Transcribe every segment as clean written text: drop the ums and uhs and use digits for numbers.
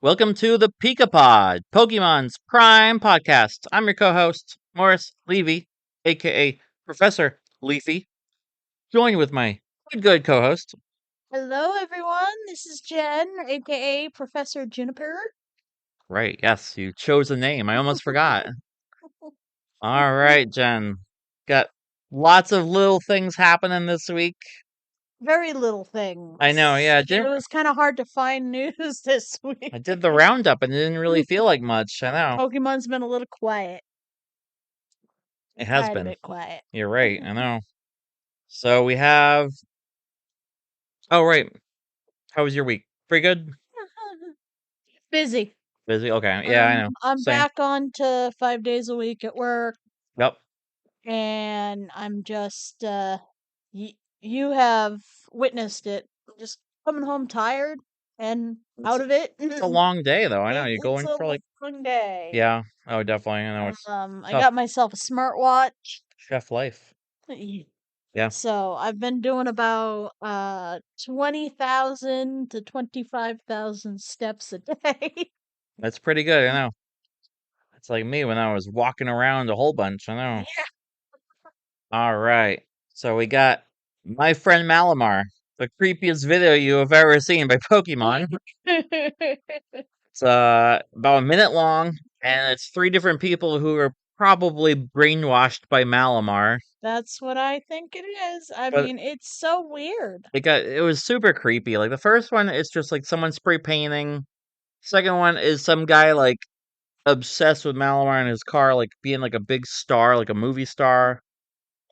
Welcome to the Pikapod, Pokemon's Prime Podcast. I'm your co-host, Morris Levy, aka Professor Leafy, joined with my good co-host. Hello, everyone. This is Jenn, aka Professor Juniper. Right, yes, you chose a name. I almost forgot. All right, Jen. Got lots of little things happening this week. Very little I know, things. yeah. It was kind of hard to find news this week. I did the roundup and it didn't really feel like much. I know. Pokemon's been a little quiet. It has Quite a been. bit quiet. You're right, I know. So we have. Oh, right. How was your week? Pretty good? Busy. Busy? Okay. Yeah, I know. I'm Same. back on to 5 days a week at work, Yep. and I'm just, you have witnessed it. Just coming home tired and It's out of it. it's a long day though. I know. You're It's going a for like long day. yeah. Oh, definitely. I know it's I tough. got myself a smartwatch. Chef life. Yeah. So I've been doing about 20,000 to 25,000 steps a day. That's pretty good. I know. It's like me when I was walking around a whole bunch. I know. Yeah. All right. So we got my friend Malamar, the creepiest video you have ever seen by Pokemon. It's about a minute long, and it's three different people who are probably brainwashed by Malamar. That's what I think it is. I But mean, it's so weird. it was super creepy. Like the first one is just like someone spray painting. Second one is some guy like obsessed with Malamar in his car, like being like a big star, like a movie star.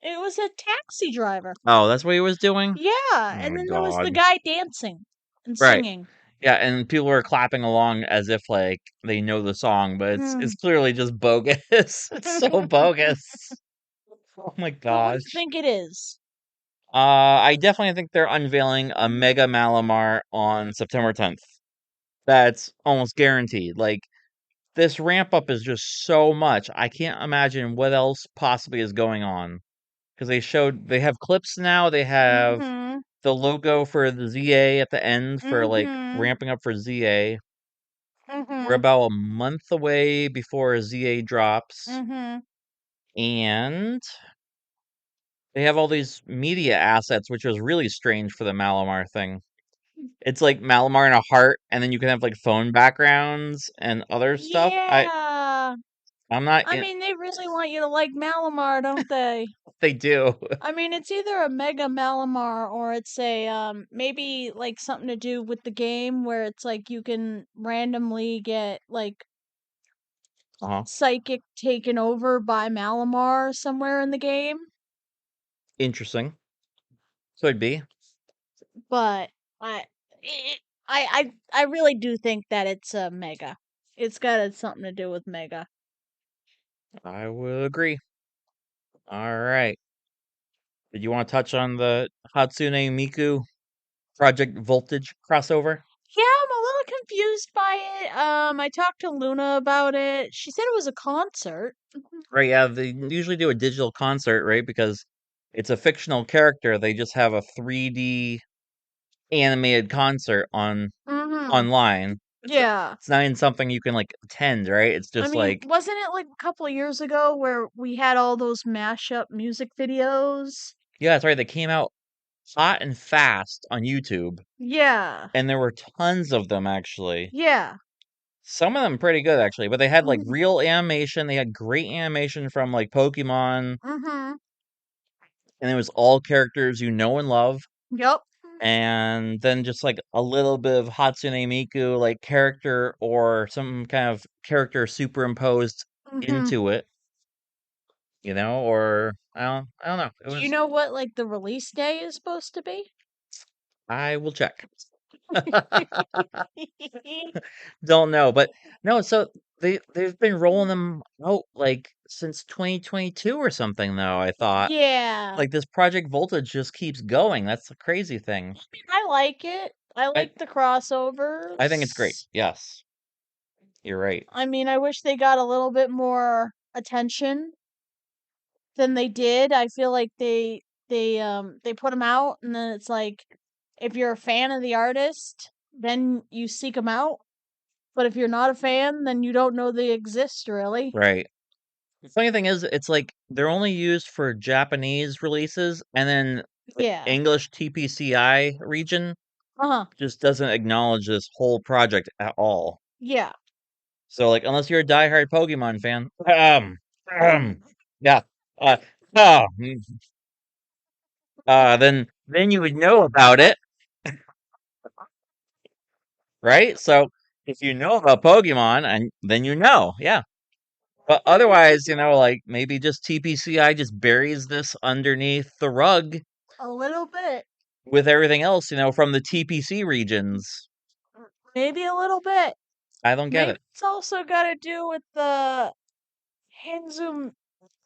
It was a taxi driver. Oh, that's what he was doing? Yeah, Oh and my then there was the god. guy dancing and Right. singing. Yeah, and people were clapping along as if like they know the song, but it's Mm. clearly just bogus. It's so bogus. Oh my So what do you gosh. think it is? I definitely think they're unveiling a Mega Malamar on September 10th. That's almost guaranteed. Like this ramp up is just so much. I can't imagine what else possibly is going on. Because they have clips now. They have Mm-hmm. the logo for the ZA at the end for like Mm-hmm. ramping up for ZA. We're Mm-hmm. about a month away before ZA drops. Mm-hmm. And they have all these media assets, which was really strange for the Malamar thing. It's like Malamar in a heart, and then you can have like phone backgrounds and other stuff. Yeah. I'm not I in, mean, they really want you to like Malamar, don't they? they do. I mean, it's either a Mega Malamar or it's a maybe like something to do with the game where it's like you can randomly get like Uh-huh. psychic taken over by Malamar somewhere in the game. Interesting. Could be. But I it, I really do think that it's a Mega. It's got something to do with Mega. I will agree. All right. Did you want to touch on the Hatsune Miku Project Voltage crossover? Yeah, I'm a little confused by it. I talked to Luna about it. She said it was a concert. Right, yeah, they usually do a digital concert, right? Because it's a fictional character. They just have a 3D animated concert Mm-hmm. online. Yeah. It's not even something you can like attend, right? It's I just mean, like wasn't it like a couple of years ago where we had all those mashup music videos? yeah, that's right. They came out hot and fast on YouTube, Yeah. and there were tons of them actually. Yeah. Some of them pretty good actually, but they had like Mm-hmm. real animation. They had great animation from like Pokemon, Mm-hmm. and it was all characters you know and love. Yep. And then just like a little bit of Hatsune Miku like character or some kind of character superimposed Mm-hmm. into it, or I don't know. It Do you was know what like the release day is supposed to be? I will check. Don't know, but no, so they've been rolling them out like since 2022 or something though, I thought. Yeah. Like this Project Voltage just keeps going. That's the crazy thing. I like it. I I like the I think it's great. crossovers. Yes. You're right. I mean, I wish they got a little bit more attention than they did. I feel like they put them out and then it's like if you're a fan of the artist, then you seek them out. But if you're not a fan, then you don't know they exist, really. Right. The funny thing is, it's like they're only used for Japanese releases, and then the Yeah. English TPCI region Uh huh. just doesn't acknowledge this whole project at all. Yeah. So, like, unless you're a diehard Pokemon fan, yeah, uh, oh, then you would know about it, right? So, if you know about Pokemon, and then you know, yeah. But otherwise, like maybe just TPCI just buries this underneath the rug A little bit. with everything else, from the TPC regions. Maybe a little bit. I don't get Maybe it. it's also got to do with the Hanzo Miku.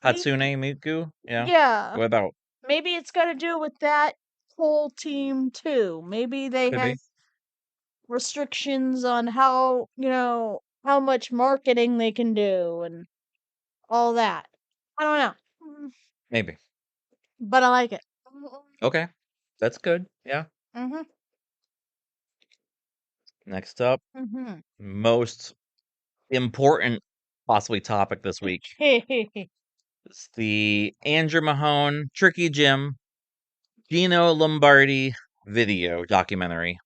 Hatsune Miku, yeah. Yeah. What about? Maybe it's got to do with that whole team too. Maybe they Could have be. restrictions on how much marketing they can do and all that. I don't know. Maybe. But I like it. Okay. That's good. Yeah. Mhm. Next up, Mhm. most important possibly topic this week. Mhm. It's the Andrew Mahone, TrickyGym, Gino Lombardi video documentary.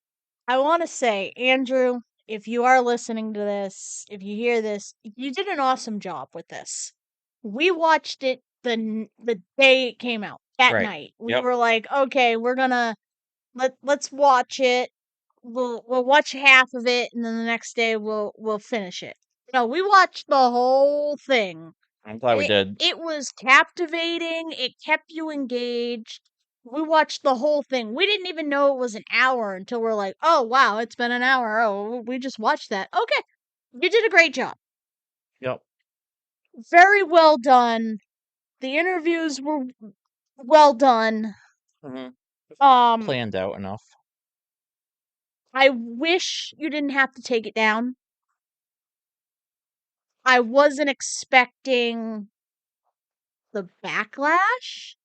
I want to say, Andrew, if you are listening to this, if you hear this, you did an awesome job with this. We watched it the day it came out, that Right. night. We Yep. were like, okay, we're gonna let's watch it. We'll watch half of it, and then the next day we'll finish it. No, we watched the whole thing. I'm glad we It did. it was captivating. It kept you engaged. We watched the whole thing. We didn't even know it was an hour until we're like, "Oh, wow, it's been an hour. Oh, we just watched that." Okay. You did a great job. Yep. Very well done. The interviews were well done. hmm Um Planned out enough. I wish you didn't have to take it down. I wasn't expecting the backlash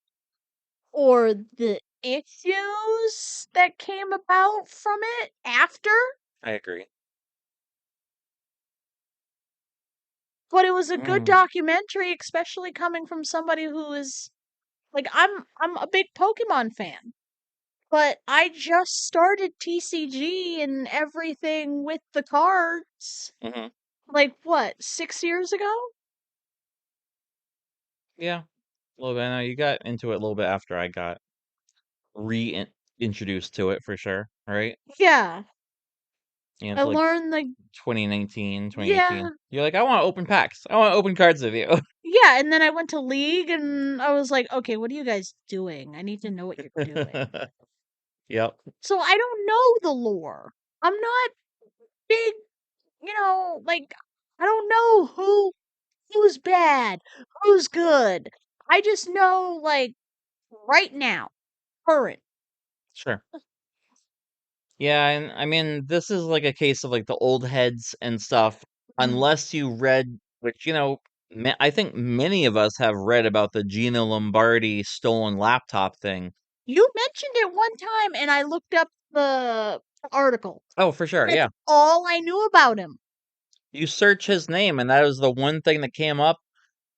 or the issues that came about from it after, I agree. but it was a good Mm. documentary, especially coming from somebody who is like I'm a big Pokemon fan, but I just started TCG and everything with the cards hmm like what, 6 years ago? Yeah. A little bit. I know you got into it a little bit after I got reintroduced to it for sure. Right. Yeah. I It's like learned like 2019, 2018. yeah. You're like, I want to open packs. I want to open cards with you. Yeah, and then I went to League and I was like, "Okay, what are you guys doing? I need to know what you're doing." Yep. So I don't know the lore. I'm not big, like I don't know who's bad, who's good. I just know like right now, current. Sure. Yeah, and I mean, this is like a case of like the old heads and stuff. Mhm. Unless you read, which I think many of us have read about the Gino Lombardi stolen laptop thing. You mentioned it one time and I looked up the article. Oh, for sure. That's Yeah, all I knew about him. you search his name, and that was the one thing that came up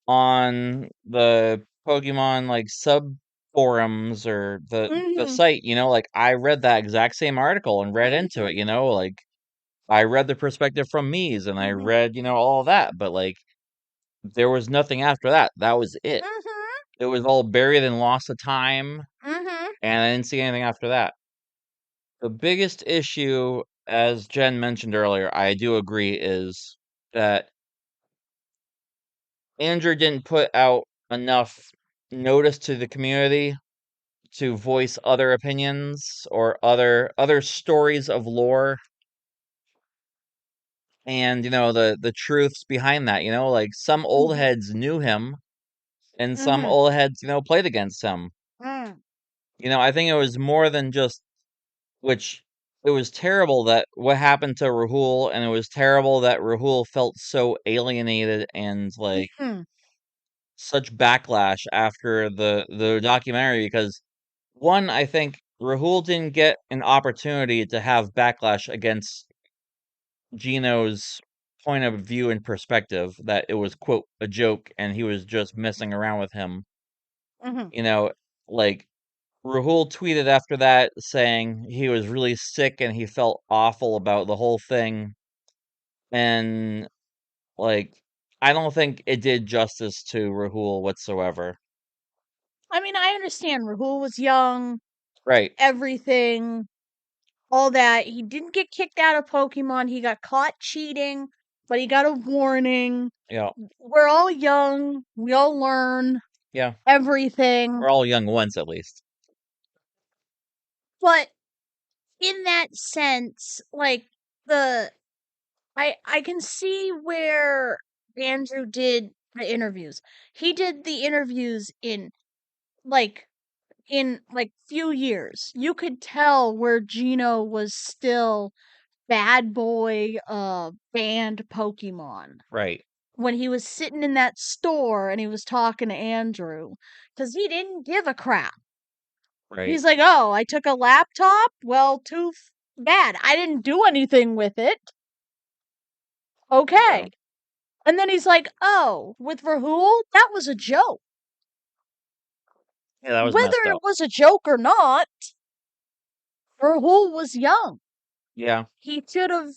on the Pokemon like sub forums or the Mhm. site. Like I read that exact same article and read into it. Mhm. Like I read the perspective from Mies, and I Mhm. read all that, but like there was nothing after that. That was it. Mhm. It was all buried and lost to time, Mhm. and I didn't see anything after that. The biggest issue, as Jen mentioned earlier, I do agree, is that Andrew didn't put out enough notice to the community to voice other opinions or other stories of lore and the truths behind that. Like some old Mhm. heads knew him and some Mhm. old heads played against him. Mm. I think it was more than just which it was terrible that what happened to Rahul, and it was terrible that Rahul felt so alienated and like Mhm. such backlash after the documentary because one, I think Rahul didn't get an opportunity to have backlash against Gino's point of view and perspective that it was, quote, a joke and he was just messing around with him. Mhm. You know, like Rahul tweeted after that saying he was really sick and he felt awful about the whole thing. And like, I don't think it did justice to Rahul whatsoever. I mean, I understand Rahul was young, Right. everything, all that. He didn't get kicked out of Pokemon. He got caught cheating, but he got a warning. Yeah. We're all young. We all learn Yeah. everything. We're all young once at least. But in that sense, like the I can see where Andrew did the interviews. He did the interviews like in few years. You could tell where Gino was still bad boy banned Pokemon Right. when he was sitting in that store and he was talking to Andrew because he didn't give a crap. Right. He's like, "Oh, I took a laptop? Well, bad. I didn't do anything with it. Yeah. Okay." And then he's like, "Oh, with Rahul, that was a joke. Yeah, that was Whether messed it up. was a joke or not, Rahul was young. Yeah. He should have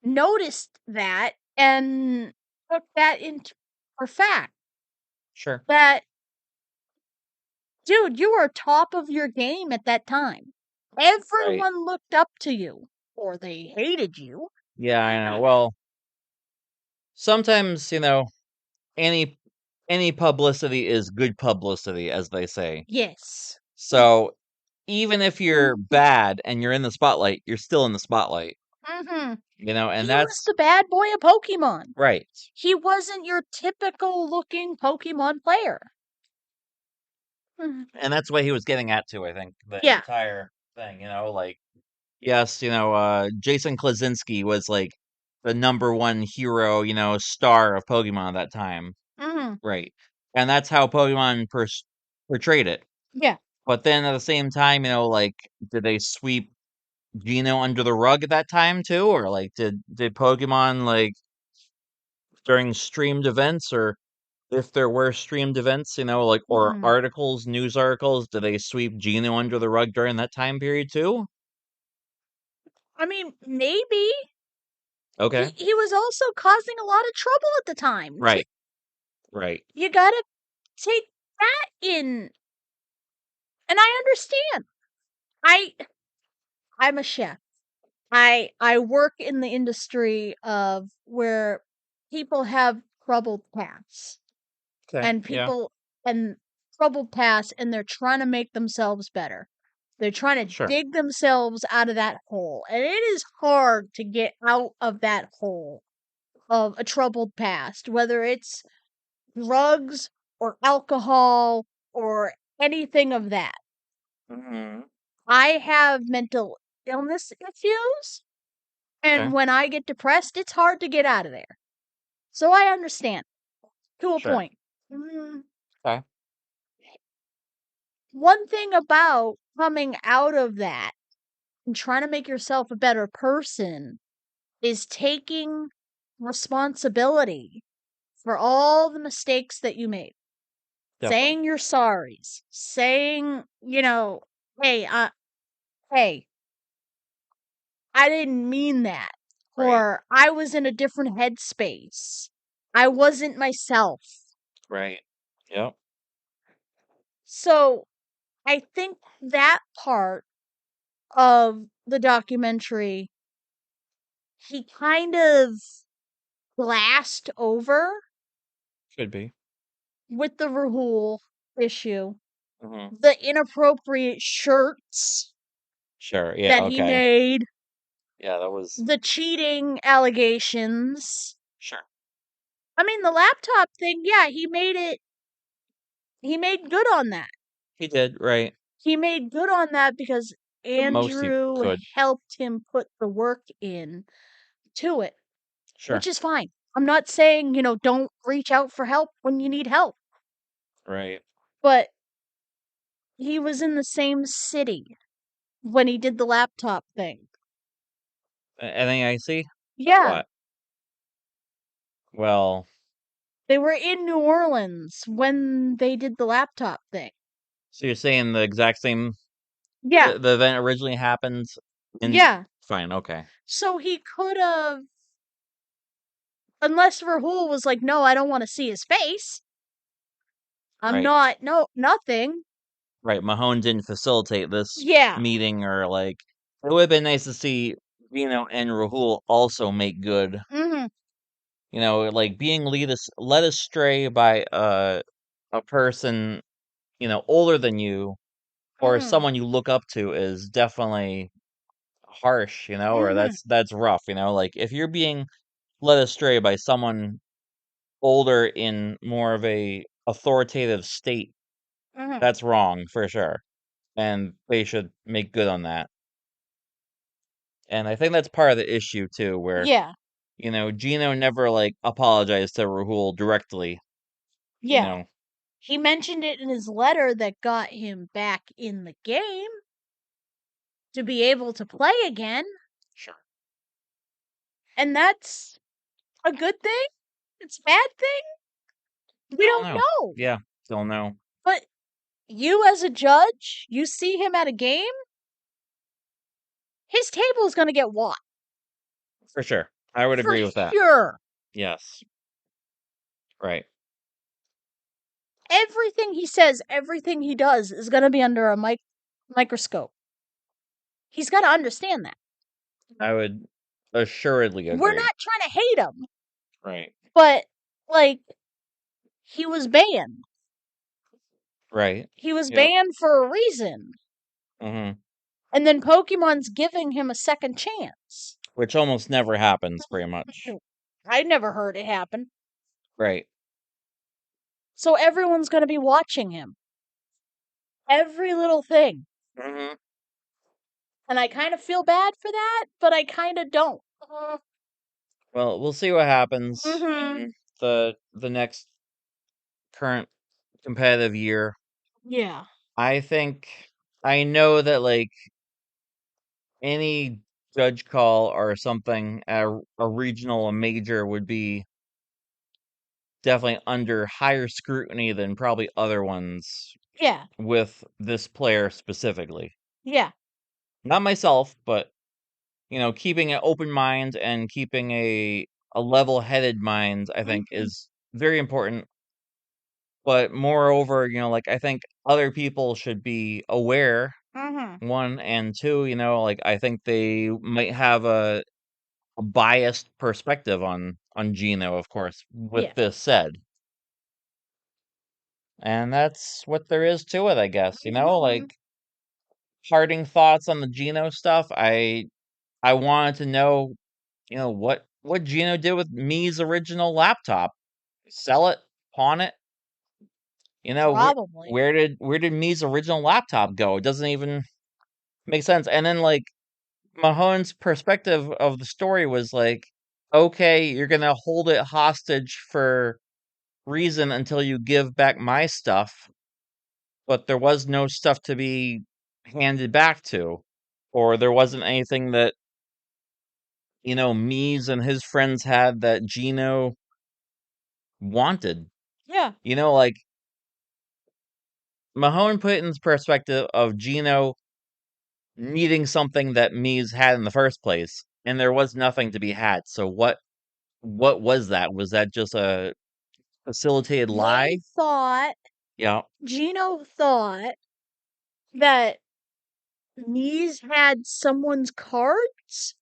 noticed that and took that into for fact Sure. that, dude, you were top of your game at that time. Right. Everyone looked up to you, or they hated you. Yeah, I know. Well, sometimes, any publicity is good publicity, as they say. Yes. So even if you're Mm-hmm. bad and you're in the spotlight, you're still in the spotlight. And He was that's the bad boy of Pokemon. right. He wasn't your typical looking Pokemon player. Mhm. And that's what he was getting at too, I think, the Yeah. entire thing, like yes, Jason Klaczynski was like the number one hero, star of Pokemon at that time. hmm Right. And that's how Pokemon portrayed it. Yeah. But then at the same time, like, did they sweep Gino under the rug at that time too? Or like did Pokemon like during streamed events, or if there were streamed events, like, or hmm articles, news articles, did they sweep Gino under the rug during that time period too? I mean, maybe Okay. he was also causing a lot of trouble at the time. Right. Right. You gotta take that in, and I understand. I I'm a chef. I work in the industry of where people have troubled pasts Okay. and Yeah. people and troubled pasts and they're trying to make themselves better. They're trying to Sure. dig themselves out of that hole. And it is hard to get out of that hole of a troubled past, whether it's drugs or alcohol or anything of that. Hmm. I have mental illness issues, Okay. and when I get depressed, it's hard to get out of there. So I understand to a Sure. point. Mm, Okay. One thing about coming out of that and trying to make yourself a better person is taking responsibility for all the mistakes that you made. Definitely. Saying you're sorries. Saying, hey, hey, I didn't mean that. Right. Or I was in a different headspace. I wasn't myself. Right. Yep. So I think that part of the documentary, he kind of glassed over Could be. with the Rahul issue. Hmm. The inappropriate shirts Sure. Yeah. that he Okay. made, Yeah, that was the cheating allegations. sure. I mean, the laptop thing, yeah, he made good on that. He did, right. He made good on that because The most he Andrew could. helped him put the work in to it, which Sure. is fine. I'm not saying, don't reach out for help when you need help, Right. but he was in the same city when he did the laptop thing. Anything I see? Yeah, What? Well, they were in New Orleans when they did the laptop thing. so you're saying the exact same Yeah, the event originally happened in yeah. fine, okay. So he could have, unless Rahul was like, no, I don't want to see his face. I'm Right. not, no, nothing. Right. Mahone didn't facilitate this Yeah. meeting or like it would have been nice to see Gino and Rahul also make good. Mm-hmm. Like being led astray by a person, older than you or Mm-hmm. someone you look up to is definitely harsh, or Mm-hmm. that's rough, like if you're being led astray by someone older in more of a authoritative state, Mm-hmm. that's wrong for sure. And they should make good on that. And I think that's part of the issue too, where, Yeah. Gino never like apologized to Rahul directly, you Yeah. know. He mentioned it in his letter that got him back in the game to be able to play again. Sure. And that's a good thing. It's a bad thing. We Don't don't know. know. Yeah, don't know. But you, as a judge, you see him at a game, his table is going to get walked. For sure. I would For agree with that. sure. Yes. Right. Everything he says, everything he does is going to be under a microscope. He's got to understand that. I would assuredly We're agree. not trying to hate him, Right. but, like, he was banned. Right. He was Yep. banned for a reason. Hmm. And then Pokemon's giving him a second chance. Which almost never happens, pretty much. I never heard it happen. Right. So everyone's going to be watching him. Every little thing. Hmm. And I kind of feel bad for that, but I kind of don't. Well, we'll see what happens Mm-hmm. in the next current competitive year. Yeah. I know that like any judge call or something at a regional, a major would be definitely under higher scrutiny than probably other ones Yeah. with this player specifically. Yeah. Not myself, but keeping an open mind and keeping a level-headed mind, I think, Mm-hmm. is very important. But moreover, like I think other people should be aware, Mm-hmm. one, and two, like I think they might have a biased perspective on Gino, of course, with Yeah. this said. And that's what there is to it, I guess. Mm-hmm. Like parting thoughts on the Gino stuff. I wanted to know, what Gino did with me's original laptop. Sell it, pawn it. Where Probably. where did me's original laptop go? It doesn't even make sense. And then like Mahone's perspective of the story was like, okay, you're gonna hold it hostage for reason until you give back my stuff, but there was no stuff to be handed back to, or there wasn't anything that Mies and his friends had that Gino wanted. Yeah. Like Mahone put it in the perspective of Gino needing something that Mies had in the first place, and there was nothing to be had. So what was that? Was that just a facilitated lie? They thought, Yeah, Gino thought that Mies had someone's cards,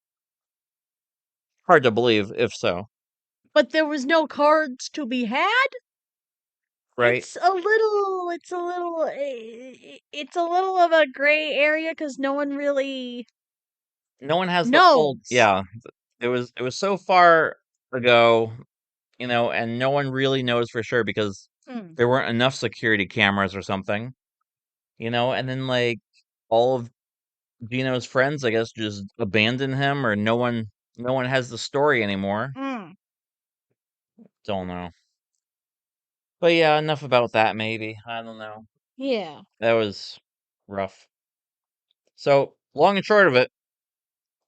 hard to believe if so, but there was no cards to be had. right? It's a little of a gray area because no one really No one has the full, knows. yeah. It was so far ago, and no one really knows for sure because Hmm. there weren't enough security cameras or something, and then like all of Gino's friends, I guess, just abandoned him, or no one has the story anymore. Hmm. Don't know. But yeah, enough about that. Maybe I don't know. Yeah. That was rough. So long and short of it,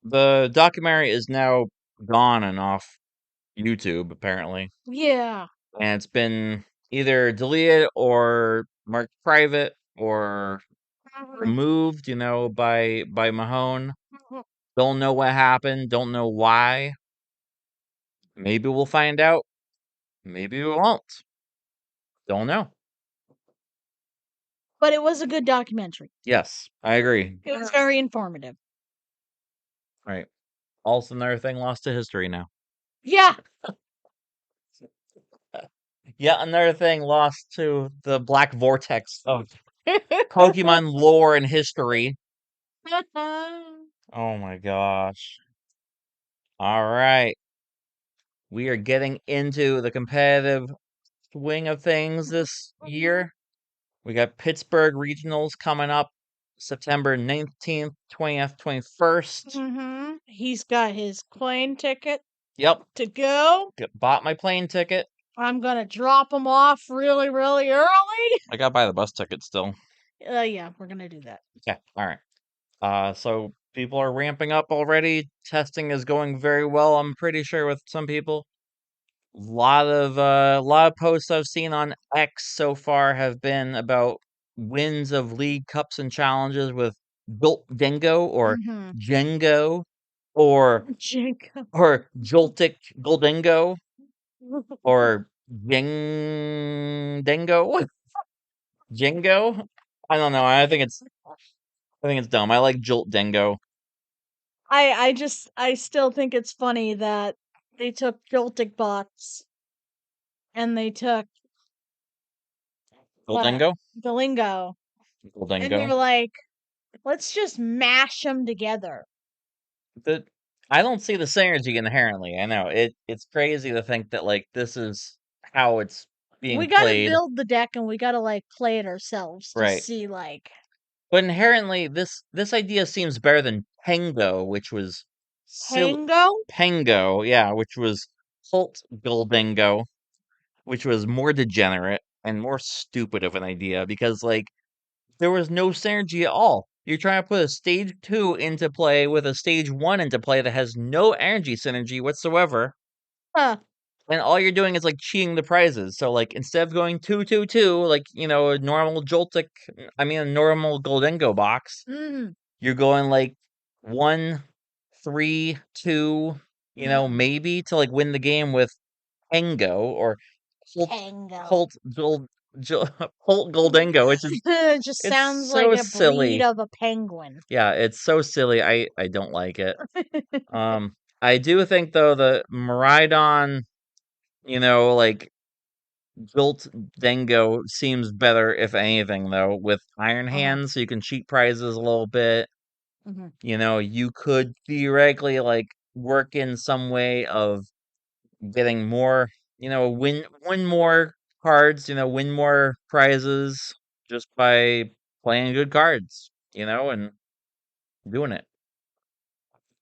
The documentary is now gone and off YouTube, apparently. Yeah. And it's been either deleted or marked private or removed, by Mahone. Don't know what happened, don't know why. Maybe we'll find out. Maybe we won't. Don't know. But it was a good documentary. Yes, I agree. It was very informative. Right. Also, another thing lost to history now. Yeah. Yet another thing lost to the black vortex of Pokemon lore and history. Oh my gosh. All right. We are getting into the competitive swing of things this year. We got Pittsburgh Regionals coming up September 19th, 20th, 21st. He's got his plane ticket Yep. to go. Bought my plane ticket. I'm gonna drop him off really, really early. I gotta buy the bus ticket still. Yeah, we're gonna do that. Yeah. All right. So people are ramping up already. Testing is going very well, I'm pretty sure, with some people. Lot of posts I've seen on X so far have been about wins of league cups and challenges with Jolt Dingo or Jengo or Jacob. Joltik Goldingo or Jeng Dingo Jingo. I don't know. I think it's dumb. I like Jolt Dingo. I still think it's funny that they took Joltic bots and they took Goldingo. Galingo and they're Goldingo. like, let's just mash them together. The I don't see the synergy inherently. I know it's crazy to think that like this is how it's We being gotta played, build the deck and we gotta like play it ourselves to right? see like But inherently, this idea seems better than Pengo, which was silly. Tango. Pengo, yeah, which was Holt Goldingo, which was more degenerate and more stupid of an idea because like there was no synergy at all. You're trying to put a stage 2 into play with a stage 1 into play that has no energy synergy whatsoever. Huh. And all you're doing is like cheating the prizes. So like instead of going 2-2-2, like a normal a normal Goldengo box, you're going like 1-3-2, maybe to like win the game with Pengo or Holt Tango. Holt Holt Goldengo, which is It just it's sounds like so a breed silly. of a penguin. Yeah, it's so silly. I don't like it. I do think though the Maridon, like Jolt Dango seems better, if anything, though, with Iron Hands, so you can cheat prizes a little bit. You could theoretically like work in some way of getting more, win more cards, win more prizes just by playing good cards, and doing it.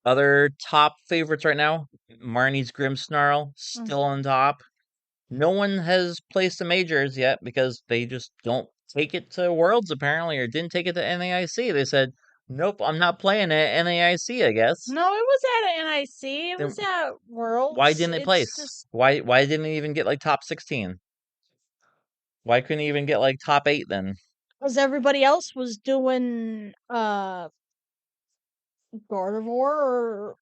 Other top favorites right now, Marnie's Grimmsnarl, still on top. No one has placed the majors yet because they just don't take it to Worlds apparently, or didn't take it to NAIC. They said, "Nope, I'm not playing it at NAIC, I guess." No, it was at NIC. It Then was at why Worlds. didn't they It's place? just Why didn't it even get like top 16? Why couldn't it even get like top 8 then? because everybody else was doing Gardevoir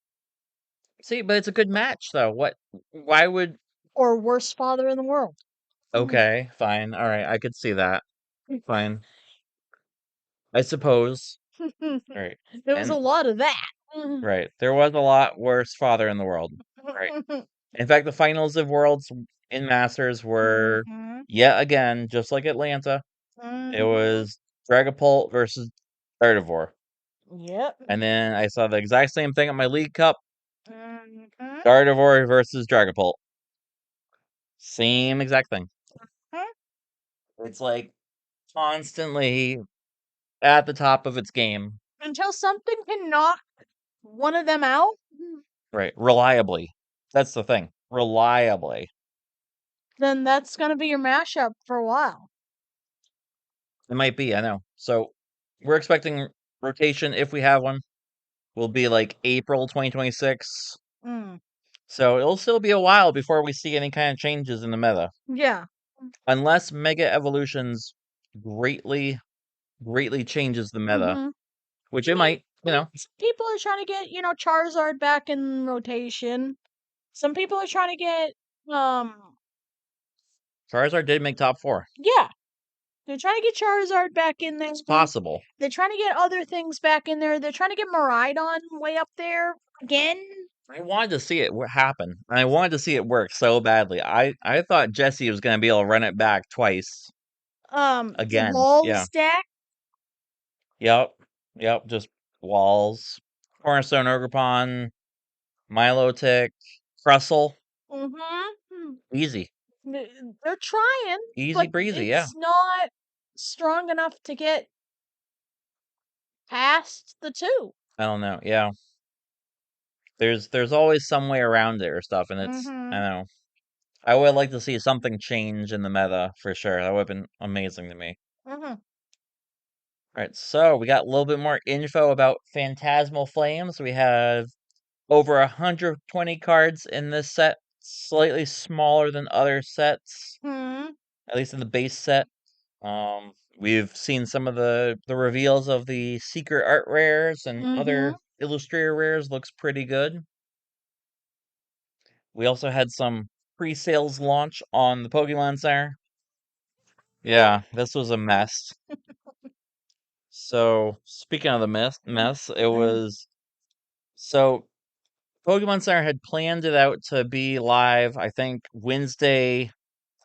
See, but it's a good match though. Why would or worst father in the world. Okay, fine. All right, I could see that. Fine. I suppose. All right. There was a And lot of that. right, there was a lot worse father in the world. Right. In fact, the finals of Worlds in Masters were yet again, just like Atlanta. It was Dragapult versus Gardevoir. Yep. And then I saw the exact same thing at my League Cup. Gardevoir versus Dragapult. Same exact thing. It's like constantly at the top of its game. Until something can knock one of them out, Right. Reliably. That's the thing. Reliably. then that's gonna be your mashup for a while. It might be, I know. So we're expecting rotation if we have one. will be like April 2026. Mm. So it'll still be a while before we see any kind of changes in the meta. Yeah. Unless Mega Evolutions greatly, greatly changes the meta, Mhm. which I it mean, might, you know. some people are trying to get, Charizard back in rotation. Some people are trying to get, Charizard did make top 4. yeah, they're trying to get Charizard back in there. It's possible. They're trying to get other things back in there. They're trying to get Miraidon way up there again. I wanted to see it happen. And I wanted to see it work so badly. I thought Jesse was going to be able to run it back twice again. Wall Yeah. stack. Yep. Yep. Just walls. Cornerstone Ogerpon, Milotic, Crustle. Mm-hmm. Easy. They're trying, Easy but breezy. Yeah. it's not strong enough to get past the two. I don't know. Yeah. There's always some way around it or stuff, and it's I Mm-hmm. don't know. I would like to see something change in the meta for sure. That would have been amazing to me. Mm-hmm. All right, so we got a little bit more info about Phantasmal Flames. We have over 120 cards in this set, slightly smaller than other sets, Hmm. at least in the base set. We've seen some of the reveals of the secret art rares and Mm-hmm. other illustrator rares. Looks pretty good. We also had some pre-sales launch on the Pokemon Center. Yeah, this was a mess. So speaking of the mess, it was so Pokemon Center had planned it out to be live, I think, Wednesday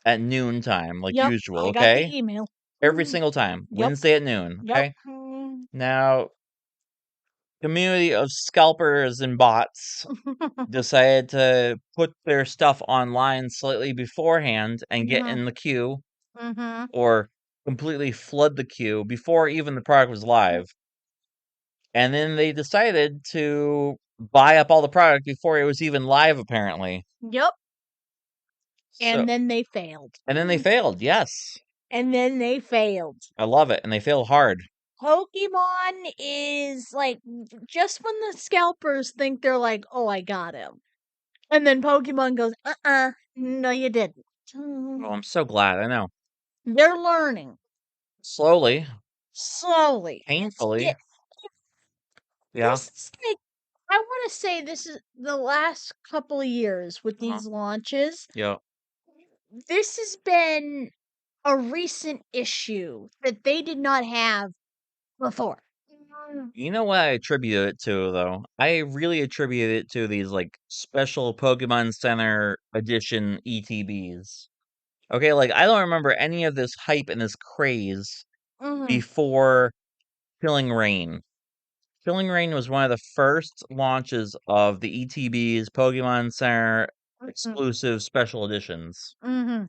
at noon time, like Yep, usual, I got the okay? email. Every single time, Yep, Wednesday at noon, yep. okay? Now, community of scalpers and bots decided to put their stuff online slightly beforehand and get Mm-hmm. in the queue Mm-hmm. or completely flood the queue before even the product was live. And then they decided to buy up all the product before it was even live, apparently. Yep. So, And then they failed. and then they failed. Yes, And then they failed. I love it, and they failed hard. Pokemon is like just when the scalpers think they're like, oh, I got him. And then Pokemon goes, no, you didn't. Oh, I'm so glad. I know. They're learning Slowly, slowly. painfully. Yeah. This is like, I want to say this is the last couple of years with Uh-huh. these launches. Yeah. This has been a recent issue that they did not have before. You know what I attribute it to, though? I really attribute it to these like special Pokemon Center edition ETBs. Okay, like I don't remember any of this hype and this craze Mm-hmm. before Killing Rain. Killing Rain was one of the first launches of the ETBs, Pokemon Center exclusive special editions. Mm-hmm.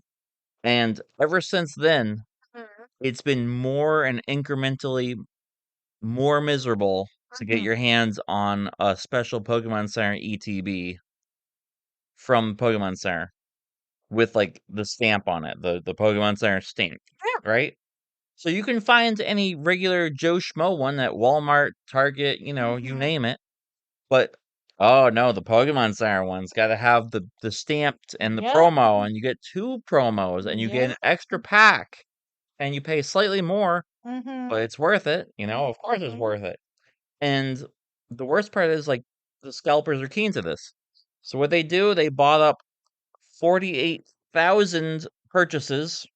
And ever since then, Mm-hmm. it's been more and incrementally more miserable to get your hands on a special Pokemon Center ETB from Pokemon Center with like the stamp on it, the Pokemon Center stamp, right? So you can find any regular Joe Schmo one at Walmart, Target, you Mm-hmm. name it. But oh no, the Pokemon Center one's got to have the stamped and the Yep. promo, and you get 2 promos, and you get Yep. an extra pack, and you pay slightly more, Mm-hmm. but it's worth it. Of course it's worth it. And the worst part is like the scalpers are keen to this. So what they do, they bought up 48,000 purchases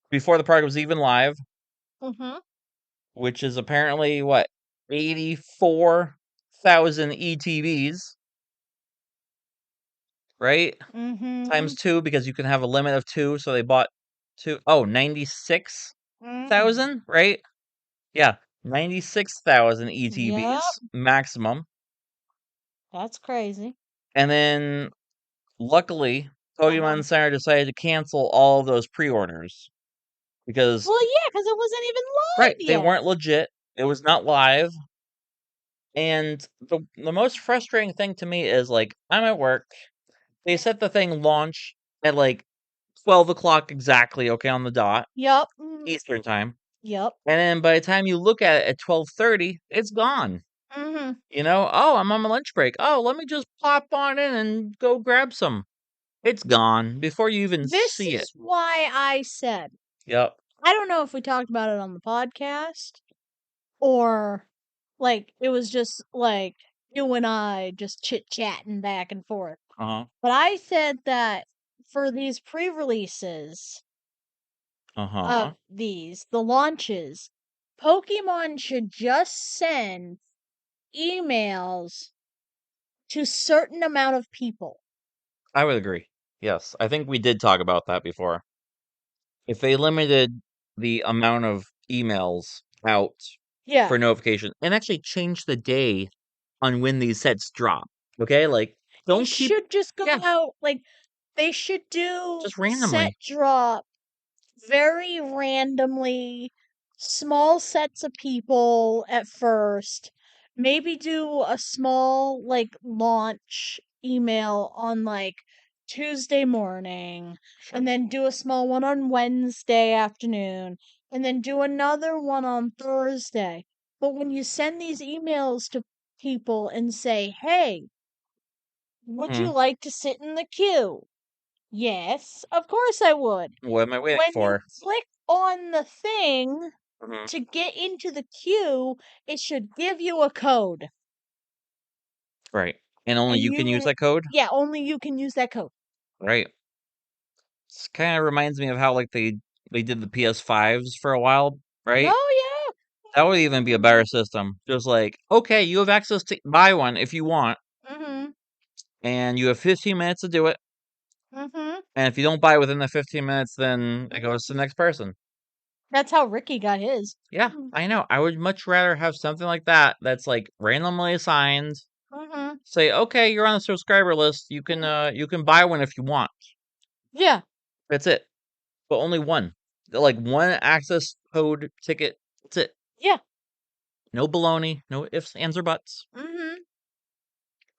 before the product was even live, Mm-hmm. which is apparently what 84,000 ETBs, right? Mm-hmm. Times 2 because you can have a limit of 2, so they bought 96,000, right? Yeah, 96,000 Yep. ETBs maximum. That's crazy. And then luckily, Uh-huh. Pokemon Center decided to cancel all of those pre-orders because Well, yeah, because it wasn't even right, live they yet. weren't legit. It was not live. And the most frustrating thing to me is like I'm at work. They set the thing launch at like 12 o'clock exactly, okay, on the dot, Yep. Eastern time. Yep. And then by the time you look at it at 12:30, it's gone. Mhm. Oh, I'm on my lunch break. Oh, let me just pop on in and go grab some. It's gone before you even This see it. is why I said, Yep. I don't know if we talked about it on the podcast or like it was just like you and I just chit-chatting back and forth. Uh-huh. But I said that for these pre-releases Uh-huh. of the launches, Pokemon should just send emails to certain amount of people. I would agree. Yes. I think we did talk about that before. If they limited the amount of emails out Yeah. for notification and actually change the day on when these sets drop. Okay? Like, They don't keep should just go yeah, out like they should do just set randomly. drop very randomly, small sets of people at first. Maybe do a small like launch email on like Tuesday morning, Sure. and then do a small one on Wednesday afternoon, and then do another one on Thursday. But when you send these emails to people and say, "Hey, would you Mhm. like to sit in the queue?" Yes, of course I would. What am I waiting When you for? click on the thing Mhm. to get into the queue, it should give you a code. Right. And only And you can use you, that code? yeah, only you can use that code. Right. This kind of reminds me of how like they did the PS5s for a while, right? Oh, That would even be a better system. Just like, okay, you have access to buy one if you want, yeah. and you have 15 minutes to do it. Mm-hmm. And if you don't buy within the 15 minutes, then it goes to the next person. That's how Ricky got his. Yeah, I know. I would much rather have something like that that's like randomly assigned. Mm-hmm. Say, okay, you're on the subscriber list. You can buy one if you want. Yeah, That's it. But only one. Like one access code ticket. That's it. yeah. No baloney, no ifs, ands, or buts. Mm-hmm.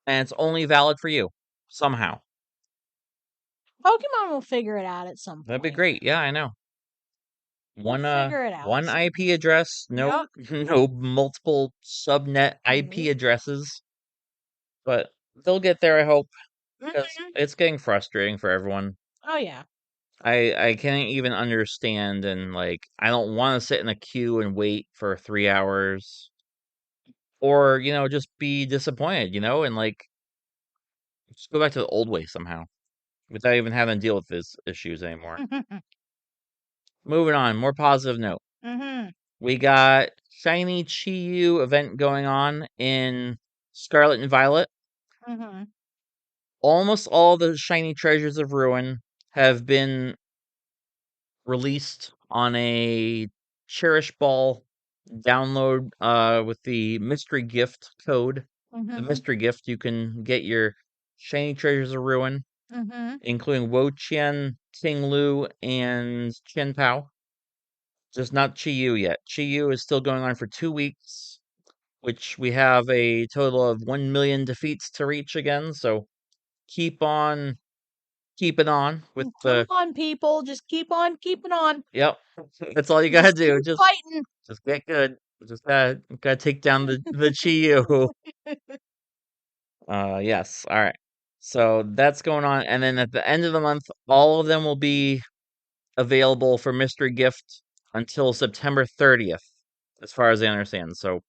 And it's only valid for you. Somehow. Pokemon will figure it out at some That'd be point. great. Yeah, I know. We'll figure it out at One some IP address, no point. no multiple subnet IP Yep. addresses. But they'll get there, I hope, because Mm-hmm. it's getting frustrating for everyone. Oh yeah. I can't even understand and like I don't want to sit in a queue and wait for 3 hours or just be disappointed, and like just go back to the old way somehow without even having to deal with these issues anymore. Moving on, more positive note. Mm-hmm. We got Shiny Chi-Yu event going on in Scarlet and Violet. Mm-hmm. Almost all the shiny treasures of Ruin have been released on a Cherish Ball download with the mystery gift code. The Mm-hmm. mystery gift, you can get your shiny treasures of Ruin, Mm-hmm. including Wo Qian, King Lu, and Chen Pao. Just not Chi Yu yet. Chi Yu is still going on for 2 weeks, which we have a total of 1 million defeats to reach again. So keep on keeping on with Come the. on, people. Just keep on keeping on. Yep, that's all you gotta Just do. keep fighting. Just get good. Just gotta take down the Chi Yu. Yes. All right. So that's going on, and then at the end of the month, all of them will be available for mystery gift until September 30th, as far as I understand. So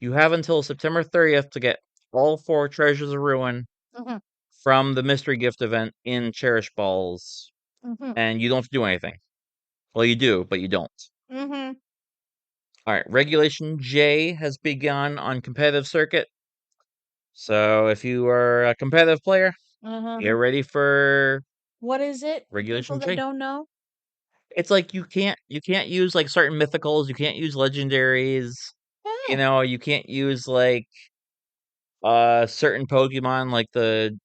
you have until September 30th to get all 4 Treasures of Ruin Mhm, from the mystery gift event in Cherish Balls, mhm, and you don't have to do anything. Well, you do, but you don't. mhm, All right, Regulation J has begun on competitive circuit. So if you are a competitive player, get uh-huh. ready for What is it for people Regulation that J. don't know? It's like you can't use like certain mythicals, you can't use legendaries, Oh, you can't use like certain Pokemon like the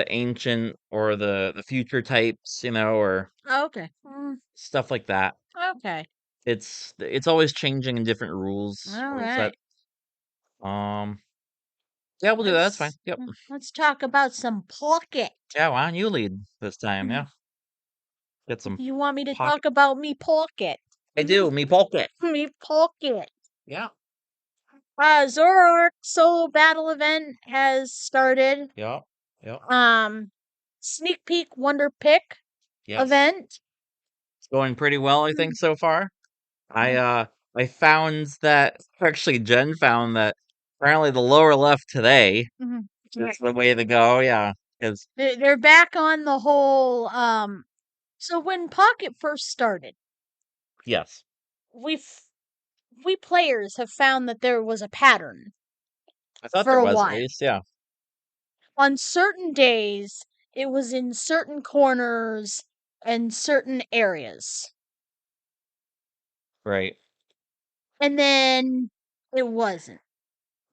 ancient or the future types, or okay. stuff like that. Okay. It's always changing in different All rule set. right. Um yeah, we'll do that. That's fine. Yep. Let's talk about some pocket. Yeah, why don't you lead this time? Yeah. Get some You want me to pocket. talk about me pocket? I do, me pocket. Me pocket. Yeah. Zoroark solo battle event has started. Yep. Yep. Sneak peek wonder pick Yes. event. It's going pretty well, I think, so far. I found that actually Jenn found that apparently the lower left today Mhm. is the way to go. Yeah, because They're back on the whole. So when Pocket first started, yes, we we players have found that there was a pattern I thought for there a was at while. least. Yeah, On certain days, it was in certain corners and certain areas. right, And then it wasn't.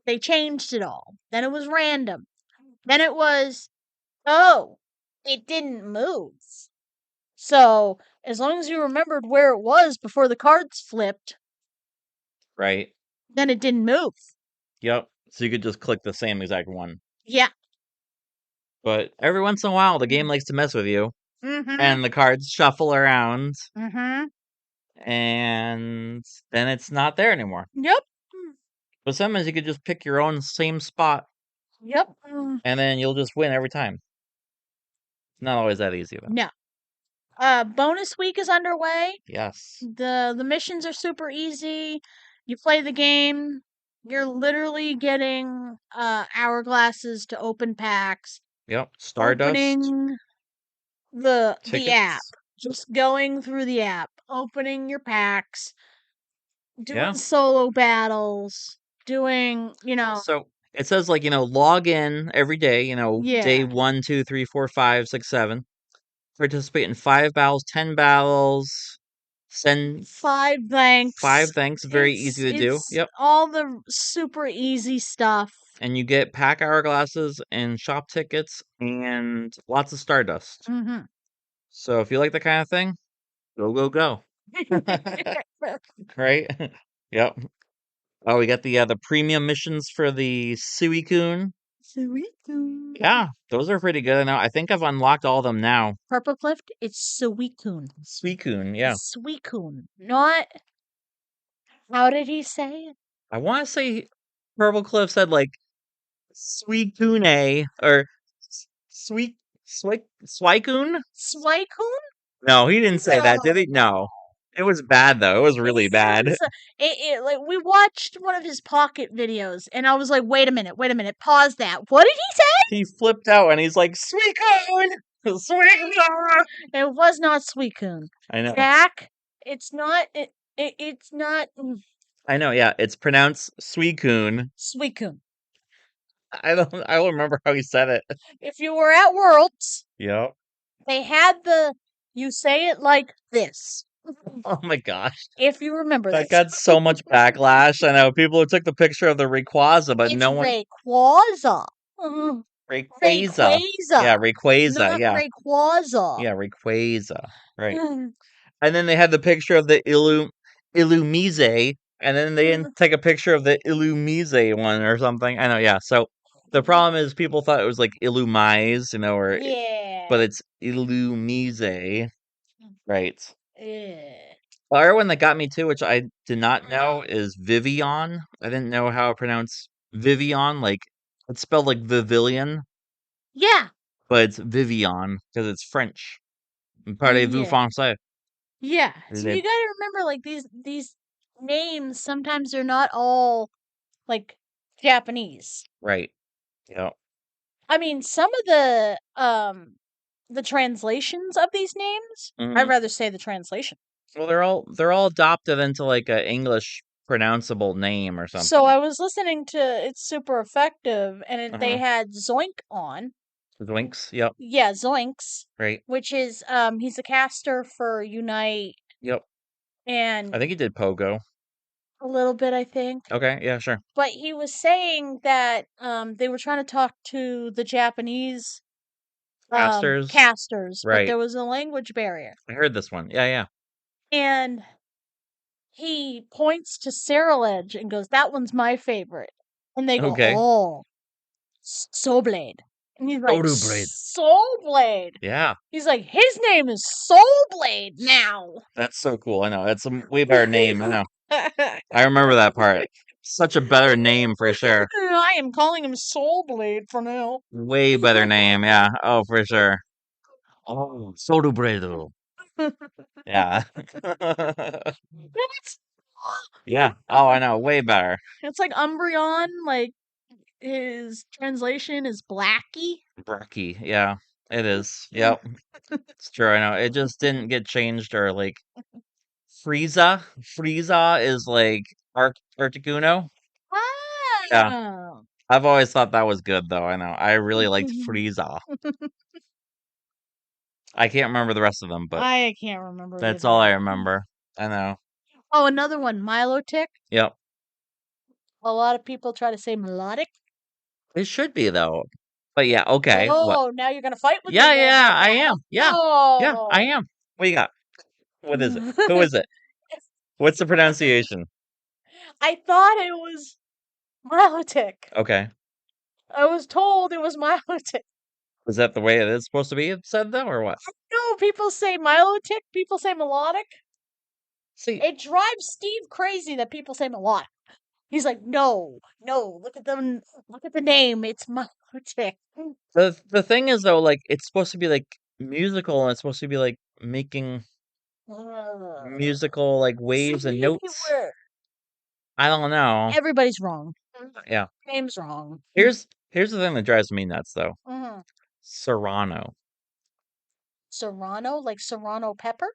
They changed it all. Then it was random. Then it was, oh, it didn't move. So, as long as you remembered where it was before the cards flipped, right. then it didn't move. Yep. So you could just click the same exact one. Yeah. But every once in a while, the game likes to mess with you, Mm-hmm. and the cards shuffle around, Mm-hmm. and then it's not there anymore. Yep. But sometimes you could just pick your own same spot, Yep. and then you'll just win every time. It's not always that easy, though. No. Bonus week is underway. Yes. The missions are super easy. You play the game. You're literally getting hourglasses to open packs. Yep. Stardust Opening the app. tickets. Just going through the app, opening your packs, doing Yeah. solo battles, doing, So it says like log in every day. Day yeah, 1, 2, 3, 4, 5, 6, 7. Participate in 5 battles, 10 battles. Send 5 5 thanks. thanks. Very It's easy to do. it's Yep. all the super easy stuff. And you get pack hourglasses and shop tickets and lots of Stardust. Mm-hmm. So if you like that kind of thing, go, go, go. Right? Yep. Oh, we got the premium missions for the Suicune. Sweet. Yeah, those are pretty good. I know. I think I've unlocked all of them now. Purple Cliff, it's Suicune. Suicune, yeah. Suicune. Not, how did he say it? I want to say Purple Cliff said like Suicune or Sweet Swikune. Swikune? No, he didn't say that, did he? No. No. It was bad though. It was really bad. Like we watched one of his Pocket videos, and I was like, wait a minute, pause that. What did he say? He flipped out and he's like, Suicune! Suicune! It was not Suicune. I know. Jack, it's not. It's not I know, yeah. It's pronounced Suicune. Suicune. I don't remember how he said it. If you were at Worlds, Yep. they had you say it like this. Oh my gosh. If you remember That this. got so much backlash. I know people took the picture of the Rayquaza, but It's no one Rayquaza. Mhm. Rayquaza. Yeah, Rayquaza. Not Yeah. Rayquaza. Yeah, Rayquaza. Right. And then they had the picture of the Illumise, and then they didn't take a picture of the Illumise one or something. I know, yeah. So the problem is people thought it was like Illumise, Yeah. but it's Illumise. Right. Yeah. The other one that got me too, which I did not know, is Vivian. I didn't know how to pronounce Vivian. Like it's spelled like Vivillion, Yeah. but it's Vivian because it's French. Parlez-vous Yeah. français? Yeah. So They- you gotta remember, like, these names, sometimes they're not all like Japanese. Right. Yeah. I mean, some of the translations of these names, I'd Mhm. rather say the translation. Well, they're all adopted into like a English pronounceable name or something. So I was listening to It's Super Effective, and they Uh-huh. had Zoink on. Zoinks. Yep. Yeah, Zoinks, Right. which is he's a caster for Unite Yep. and I think he did Pogo. a little bit, I think. Okay. Yeah. Sure. But he was saying that they were trying to talk to the Japanese casters, but Right. there was a language barrier. I heard this one. Yeah. Yeah. And he points to Cereledge and goes, "That one's my favorite." And they go, Okay. "Oh, Soul Blade." And he's like, Odo Blade. "Soul Blade." Yeah. He's like, "His name is Soul Blade now." That's so cool. I know. That's a way better name. I know. I remember that part. such a better name for sure. I am calling him Soul Blade for now. Way better name, yeah. Oh, for sure. Oh, Sorubredo. Yeah. What? Yeah. Oh, I know. Way better. It's like Umbreon, like his translation is Blackie. Bracky. Yeah, it is. Yep. It's true. I know. It just didn't get changed or like Frieza. Frieza is like Articuno. Yeah. Ah. I've always thought that was good though. I know. I really liked Frieza. I can't remember the rest of them, but I can't remember that's all I either. remember. I know. Oh, another one, Milotic. Yep. A lot of people try to say melodic. It should be though. But yeah, okay. What? Oh, now you're gonna fight with me Yeah, then, yeah, huh? I am. Yeah. Yeah, I Oh. am. What you got? What is it? Who is it? What's the pronunciation? I thought it was Milotic. Okay. I was told it was Milotic. Is that the way it is supposed to be said though, or what? No, people say Milotic, people say melodic. See, It drives Steve crazy that people say melodic. He's like, no, no, look at them, look at the name, it's Milotic. the thing is though, like it's supposed to be like musical and it's supposed to be like making musical like waves and See, notes. I don't know. everybody's wrong. Yeah. Name's wrong. Here's the thing that drives me nuts though. Mhm. Serrano. Serrano, like Serrano pepper?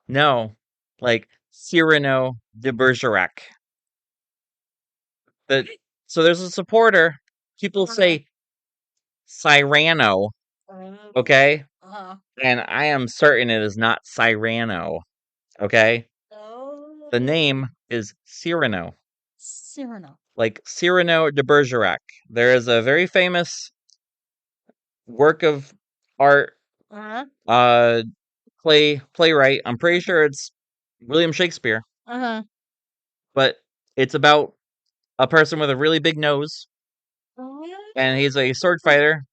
No. Like Cyrano de Bergerac. The so there's a supporter. People say Cyrano, Uh-huh. okay? Uh-huh. And I am certain it is not Cyrano, okay? The Oh. name is Cyrano, Cyrano. like Cyrano de Bergerac. There is a very famous work of art, Uh-huh. uh, playwright. I'm pretty sure it's William Shakespeare, Uh-huh. but it's about a person with a really big nose, and he's a sword fighter,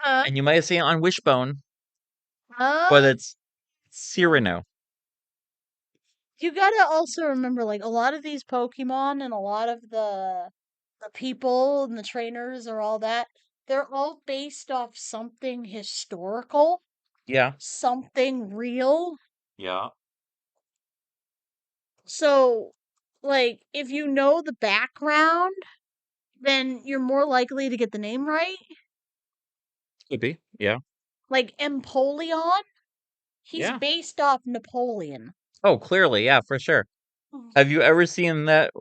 Uh-huh. and you might have seen it on Wishbone, but Uh, it's Cyrano. you gotta also remember, like, a lot of these Pokemon and a lot of the people and the trainers or all that, they're all based off something historical, Yeah. something real. Yeah. So, like, if you know the background, then you're more likely to get the name right. Could be. Yeah. Like Empoleon, he's Yeah. based off Napoleon. Oh, clearly, yeah, for sure. Mm. Have you ever seen that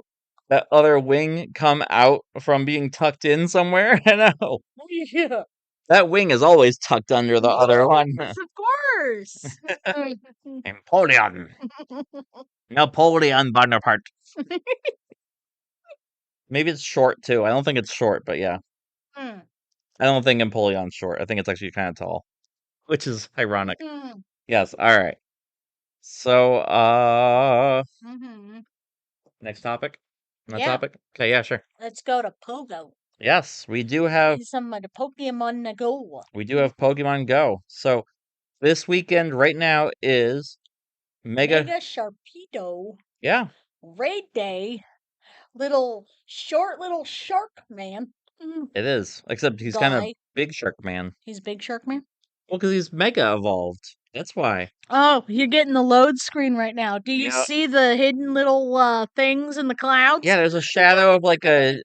other wing come out from being tucked in somewhere? I know. Yeah. That wing is always tucked under the other one. Yes, of course. Napoleon. Napoleon Bonaparte. Maybe it's short too. I don't think it's short, but yeah. Mm, I don't think Napoleon's short. I think it's actually kind of tall, which is ironic. mm, Yes, all right. So, mhm. next topic? Next Yeah, topic? Okay, yeah, sure. let's go to Pogo. Yes, See some of the Pokemon Go. we do have Pokemon Go. So, this weekend right now is Mega. Mega Sharpedo. Yeah, Raid Day. Little shark man. it is. Except he's kind of Guy. big shark man. He's Big Shark Man. Well, because he's mega evolved. That's why. Oh, you're getting the load screen right now. Do you Yeah. see the hidden little things in the clouds? Yeah, there's a shadow of like a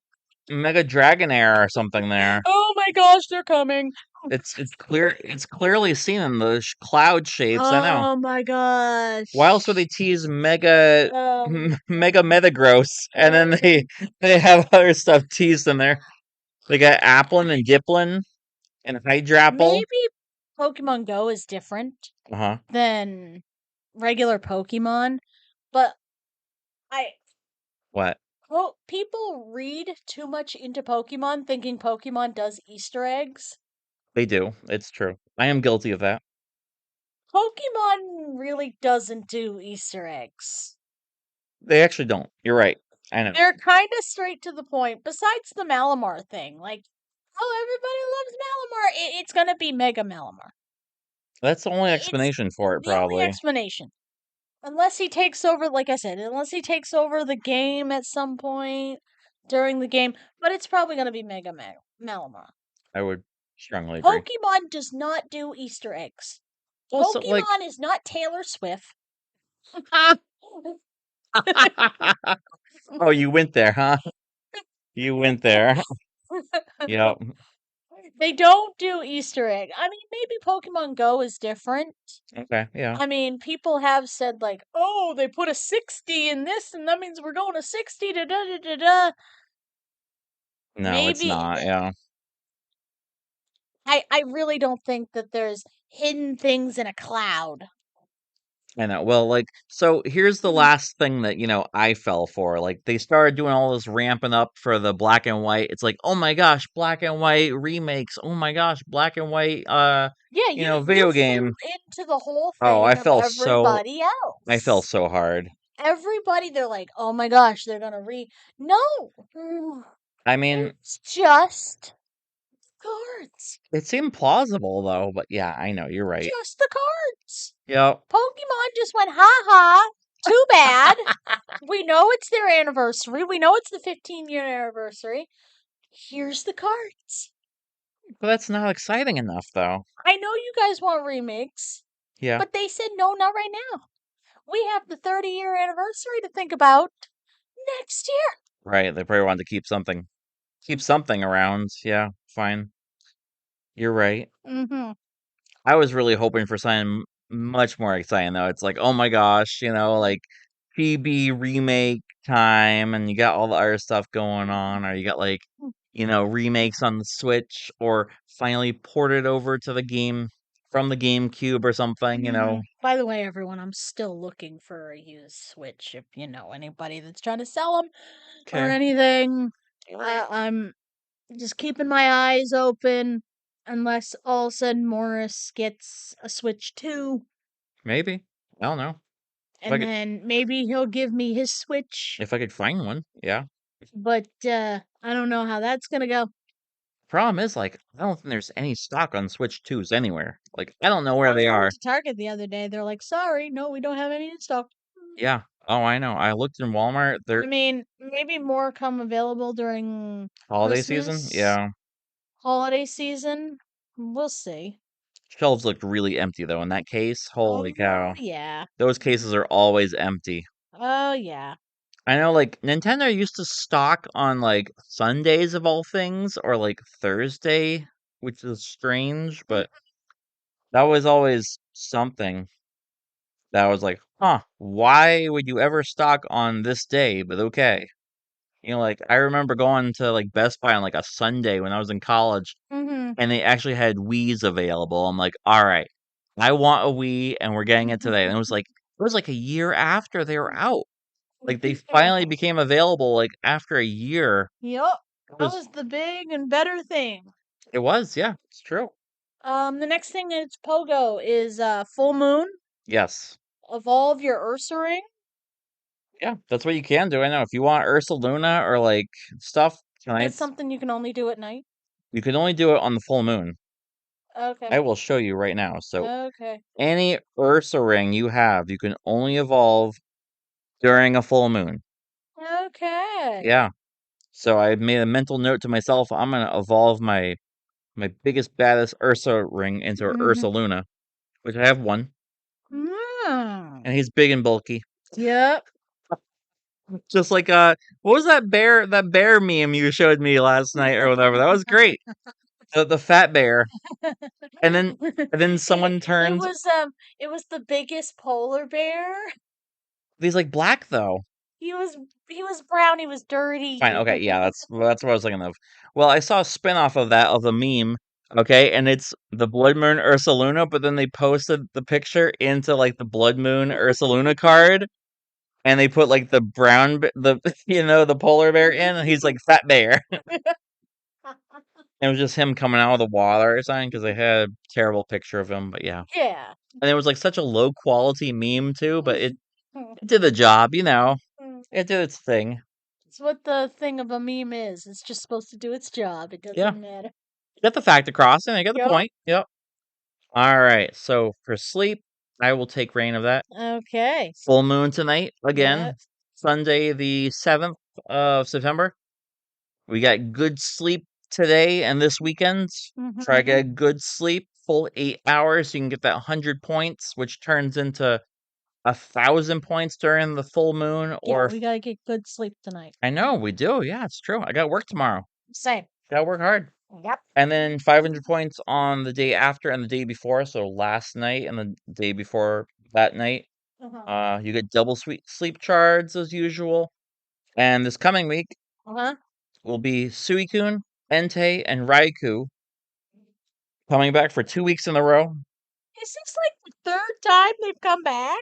Mega Dragonair or something there. Oh my gosh, they're coming. It's clearly seen in the cloud shapes. I know. Oh my gosh. Why else would they tease Mega Um, Mega Metagross and then they have other stuff teased in there? They got Applin and Diplin and Hydrapple. maybe Pokemon Go is different Uh-huh. than regular Pokemon, but I What? people read too much into Pokemon thinking Pokemon does Easter eggs. They do. It's true. I am guilty of that. Pokemon really doesn't do Easter eggs. They actually don't. You're right. I know. They're kind of straight to the point. Besides the Malamar thing, like, oh, everybody loves Malamar. It's gonna be Mega Malamar. That's the only It's explanation for it, the only probably. explanation. Unless he takes over, like I said, unless he takes over the game at some point, during the game, but it's probably going to be Malamar. I would strongly agree. Pokemon does not do Easter eggs. Also, like, Pokemon is not Taylor Swift. oh, you went there, huh? You went there. Yep. They don't do Easter egg. I mean, maybe Pokemon Go is different. Okay. Yeah. I mean, people have said like, "Oh, they put a 60 in this, and that means we're going to 60 da da da da da." No, it's Maybe not. Yeah. I really don't think that there's hidden things in a cloud. I know. Well, like, so here's the Mhm. last thing that, I fell for. Like, they started doing all this ramping up for the black and white. It's like, oh my gosh, black and white remakes. Oh my gosh, black and white, Yeah, you video flew game. into the whole Oh, thing of everybody I fell else. so hard. Everybody, they're like, "Oh my gosh, they're gonna re." No, I mean, it's just cards. it seemed plausible though, but yeah, I know, you're right. Just the cards. Yep. Pokemon just went, ha ha. Too bad. We know it's their anniversary. We know it's the 15-year anniversary. Here's the cards. But that's not exciting enough though. I know you guys want remakes, Yeah. but they said no, not right now. We have the 30-year anniversary to think about next year. Right. They probably wanted to keep something around. Yeah, fine. You're right. Mm-hmm. I was really hoping for something much more exciting though. It's like, oh my gosh, like PB remake time, and you got all the other stuff going on, or you got like, remakes on the Switch, or finally ported over to the game from the GameCube or something. By the way, everyone, I'm still looking for a used Switch. If you know anybody that's trying to sell them or Okay. anything, I'm just keeping my eyes open. Unless all of a sudden Morris gets a Switch 2, Maybe. I don't know. If I and could then maybe he'll give me his Switch. if I could find one. Yeah. But I don't know how that's gonna go. Problem is, like, I don't think there's any stock on Switch 2s anywhere. Like, I don't know where I was they over are. to Target the other day. They're like, "Sorry, no, we don't have any in stock." Yeah. Oh, I know. I looked in Walmart. I Their mean, maybe more come available during holiday season. Christmas, Yeah. holiday season. We'll see. Shelves looked really empty though in that case. Holy Oh cow. yeah. Those cases are always empty. Oh yeah. I know, like, Nintendo used to stock on, like, Sundays of all things, or, like, Thursday, which is strange, but that was always something that was like, huh, why would you ever stock on this day? But okay. Like, I remember going to, like, Best Buy on, like, a Sunday when I was in college, Mhm. and they actually had Wiis available. I'm like, all right, I want a Wii, and we're getting it today. And it was like a year after they were out. Like, they finally became available, like, after a year. Yup. It That was, was the big and better thing. yeah, it's true. The next thing that's Pogo is full moon. Yes, Evolve your Ursaring. yeah, that's what you can do. I know if you want Ursa Luna or like stuff That's tonight's, something you can only do at night. you can only do it on the full moon. Okay. I will show you right now. So Okay. any Ursa ring you have, you can only evolve during a full moon. Okay. Yeah. So I made a mental note to myself. I'm gonna evolve my biggest baddest Ursa ring into Mhm. Ursa Luna, which I have one, Mm. and he's big and bulky. Yep. Just like what was that bear meme you showed me last night or whatever? That was great. The fat bear. And then it someone it turns, was it was the biggest polar bear. he's like black though. He was he was brown, he was Fine, dirty. okay, yeah, that's what I was thinking of. Well, I saw a spin-off of that of the meme, okay, and it's the Blood Moon Ursa Luna, but then they posted the picture into like the Blood Moon Ursa Luna card, and they put like the brown the the polar bear in, and he's like fat bear. It was just him coming out of the water or something because they had a terrible picture of him, but yeah. Yeah. And it was like such a low quality meme too, but it did the job. It did its thing. It's what the thing of a meme is. It's just supposed to do its job. It Yeah. doesn't matter. Got the fact across, and I got the Yup. point. Yep. All right. So for sleep, I will take reign of that. Okay. Full moon tonight Yeah. again. Sunday the 7th of September. We got good sleep today and this weekend. Try to get a good sleep, full 8 hours. So you can get that 100 points, which turns into 1,000 points during the full moon. Or we gotta get good sleep tonight. I know we do. Yeah, it's true. I got work tomorrow. Same. Got to work hard. Yep. And then 500 points on the day after and the day before. So last night and the day before that night. You get double sleep charge as usual. And this coming week will be Suicune, Entei, and Raikou coming back for 2 weeks in a row. Is this like the third time they've come back?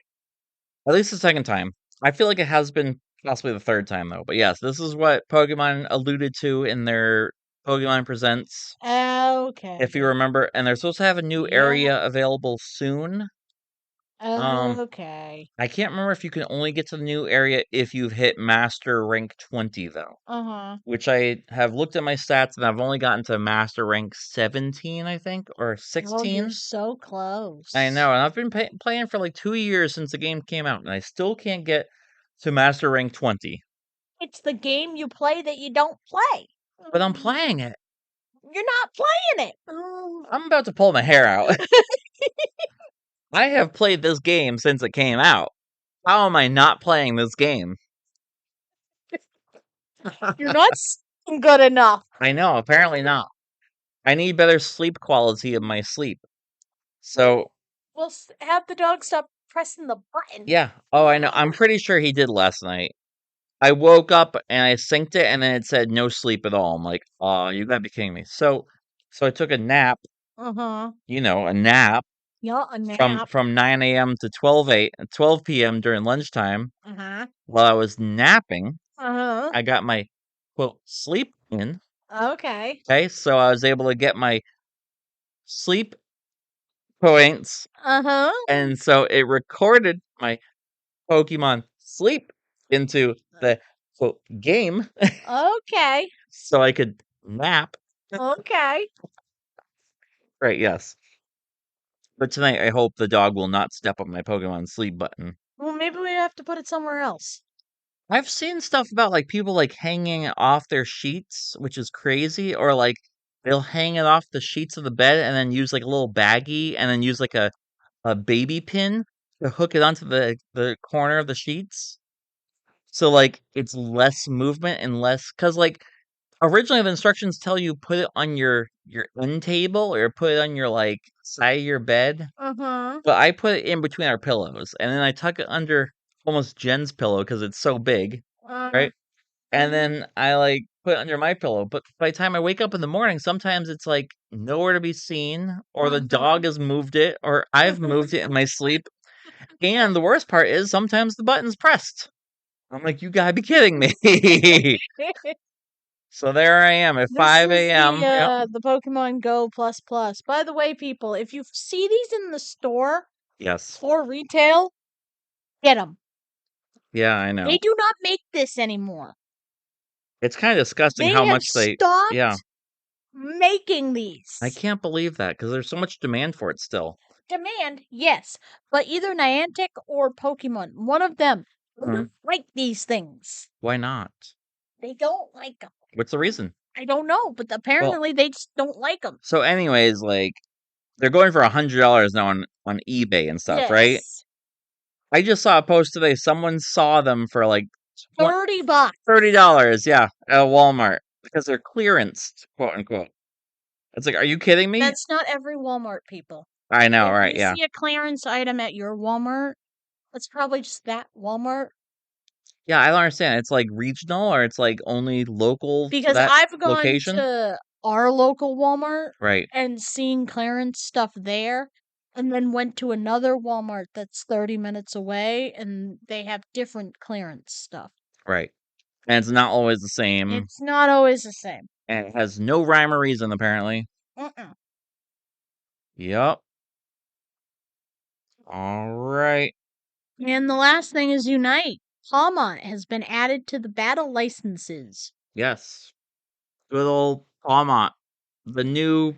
At least the second time. I feel like it has been possibly the third time, though. But yes, this is what Pokemon alluded to in their Pokemon Presents. Okay. If you remember, and they're supposed to have a new area available soon. Okay. I can't remember if you can only get to the new area if you've hit Master Rank 20, though. Which I have looked at my stats, and I've only gotten to Master Rank 17, I think, or Oh, 16. you're so close. I know, and I've been playing for like 2 years since the game came out, and I still can't get to Master Rank 20. It's the game you play that you don't play. But I'm playing it. You're not playing it. I'm about to pull my hair out. I have played this game since it came out. How am I not playing this game? You're not good enough. I know, apparently not. I need better sleep quality in my sleep. So, Well, have the dog stop pressing the button. yeah. Oh, I know. I'm pretty sure he did last night. I woke up and I synced it, and then it said no sleep at all. I'm like, oh, you gotta be kidding me. So I took a nap. You know, a nap. Yeah, a nap. From 9 a.m. to 12 p.m. during lunchtime. While I was napping, I got my quote sleep in. Okay. Okay, so I was able to get my sleep points. And so it recorded my Pokemon sleep into the quote game. Okay. So I could nap. Okay. Right, yes. But tonight I hope the dog will not step on my Pokemon sleep button. Well, maybe we have to put it somewhere else. I've seen stuff about like people like hanging it off their sheets, which is crazy, or like they'll hang it off the sheets of the bed and then use like a little baggie and then use like a baby pin to hook it onto the corner of the sheets. So like it's less movement and less because like originally the instructions tell you put it on your end table or put it on your like side of your bed. But I put it in between our pillows and then I tuck it under almost Jen's pillow because it's so big, right? And then I like put it under my pillow. But by the time I wake up in the morning, sometimes it's like nowhere to be seen, or the dog has moved it, or I've moved it in my sleep. And the worst part is sometimes the button's pressed. I'm like, you gotta be kidding me. So there I am at 5 a.m. The Pokemon Go Plus Plus. By the way, people, if you see these in the store, yes, for retail, get them. Yeah, I know. They do not make this anymore. It's kind of disgusting how much they stopped making these. I can't believe that because there's so much demand for it still. Demand, yes, but either Niantic or Pokemon, one of them, don't like these things. Why not? They don't like them. What's the reason? I don't know, but apparently they just don't like them. So, anyways, like they're going for $100 now on eBay and stuff, right? I just saw a post today. Someone saw them for like $30. $30, yeah, at Walmart because they're clearance, quote unquote. It's like, are you kidding me? That's not every Walmart, people. I know, right? If you see a clearance item at your Walmart, it's probably just that Walmart. Yeah, I don't understand. It's like regional or it's like only local because to that I've gone location? to our local Walmart Right. and seen clearance stuff there, and then went to another Walmart that's 30 minutes away, and they have different clearance stuff. Right. And it's not always the same. It's not always the same. And it has no rhyme or reason, apparently. Yup. All right. And the last thing is Unite. Palmont has been added to the battle licenses. Yes. Good old Palmont. The new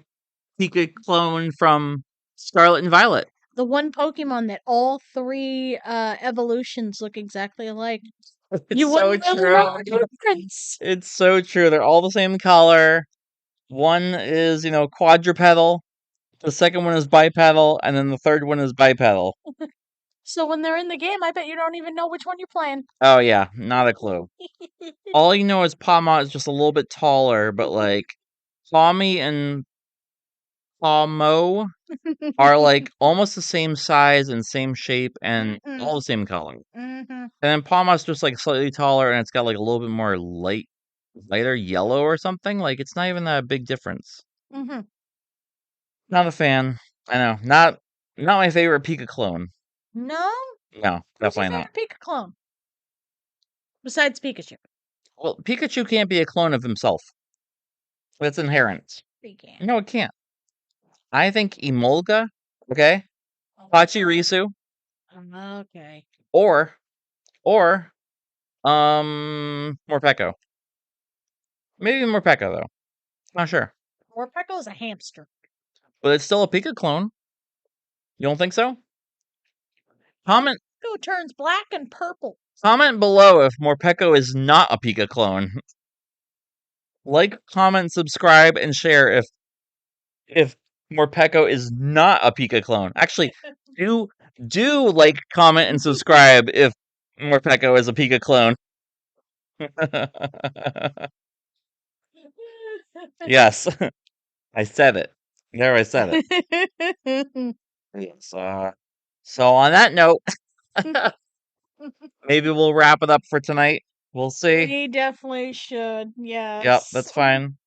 Pika clone from Scarlet and Violet. The one Pokemon that all three evolutions look exactly alike. It's You so wouldn't really know true. the difference. It's so true. They're all the same color. One is, quadrupedal. The second one is bipedal, and then the third one is bipedal. So when they're in the game, I bet you don't even know which one you're playing. Oh yeah, not a clue. All you know is Pawmot is just a little bit taller, but like Tommy and Pawmo are like almost the same size and same shape and Mm-mm. all the same color. Mm-hmm. And then Pawmot's just like slightly taller and it's got like a little bit more lighter yellow or something. Like it's not even that big difference. Mm-hmm. Not a fan. I know. Not my favorite Pika clone. No? No, Who's your definitely not. favorite Pika clone? Besides Pikachu. Well, Pikachu can't be a clone of himself. That's inherent. He can't. No, it can't. I think Emolga, okay, Pachirisu, Okay. or Morpeko. Maybe Morpeko though. Not sure. Morpeko's a hamster. But it's still a Pika clone. You don't think so? Comment Morpeko turns black and purple. comment below if Morpeko is not a Pika clone. Like, comment, subscribe, and share if Morpeko is not a Pika clone. Actually, do like, comment, and subscribe if Morpeko is a Pika clone. Yes, I said it. There, I said it. Yes. So on that note, maybe we'll wrap it up for tonight. We'll see. We definitely should. Yep, Yes. that's fine.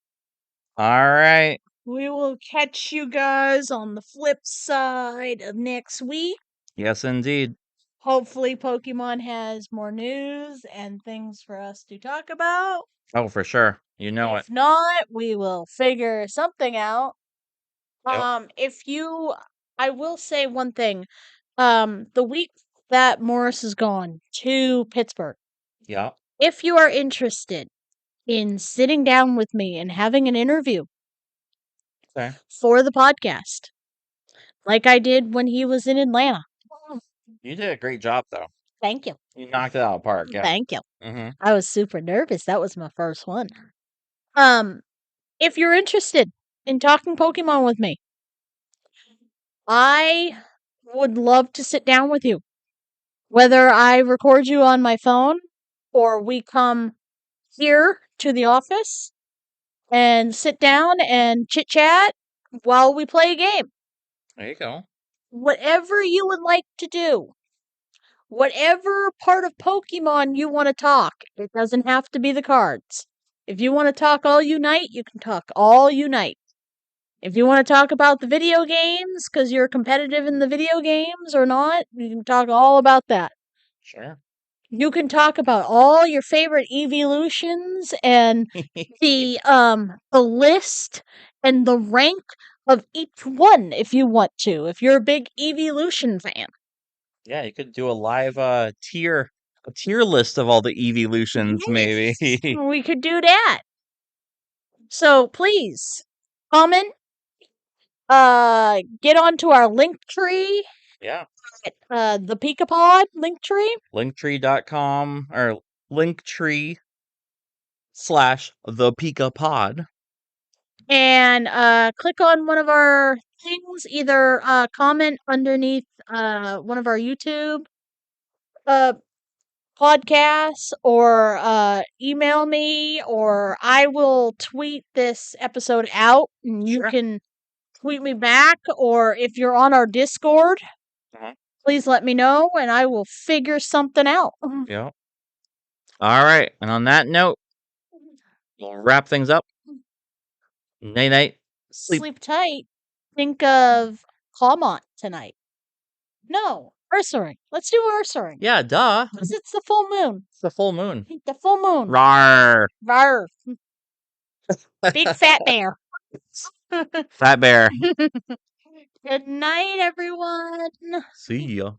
All right. We will catch you guys on the flip side of next week. Yes, indeed. Hopefully, Pokemon has more news and things for us to talk about. Oh, for sure. You know it. If not, we will figure something out. Yep. I will say one thing. The week that Morris is gone to Pittsburgh, Yep. if you are interested in sitting down with me and having an interview Okay. for the podcast, like I did when he was in Atlanta. You did a great job, though. Thank you. You knocked it out of the park. Yeah. Thank you. Mm-hmm. I was super nervous. That was my first one. If you're interested in talking Pokemon with me, I would love to sit down with you. Whether I record you on my phone or we come here to the office and sit down and chit chat while we play a game. There you go. Whatever you would like to do. Whatever part of Pokemon you want to talk. It doesn't have to be the cards. If you want to talk all unite, you can talk all unite. If you want to talk about the video games, because you're competitive in the video games or not, you can talk all about that. Sure. You can talk about all your favorite evolutions and the list and the rank of each one if you want to, if you're a big evolution fan. Yeah, you could do a live tier list of all the evolutions, maybe. Yes, we could do that. So please comment, get onto our link tree, Yeah. the Pikapod link tree. Linktree.com or Linktree / the Pika Pod. And click on one of our things, either comment underneath one of our YouTube podcasts, or email me, or I will tweet this episode out and you Sure. can tweet me back, or if you're on our Discord, Uh-huh. please let me know and I will figure something out. Yep. All right. And on that note, we'll wrap things up. Night night. Sleep tight. Think of Clawmont tonight. No, Ursaring. Let's do Ursaring. Yeah, duh. Because it's the full moon. It's the full moon. The full moon. Rawr. Rawr. Big fat bear. Fat bear. Good night, everyone. See ya.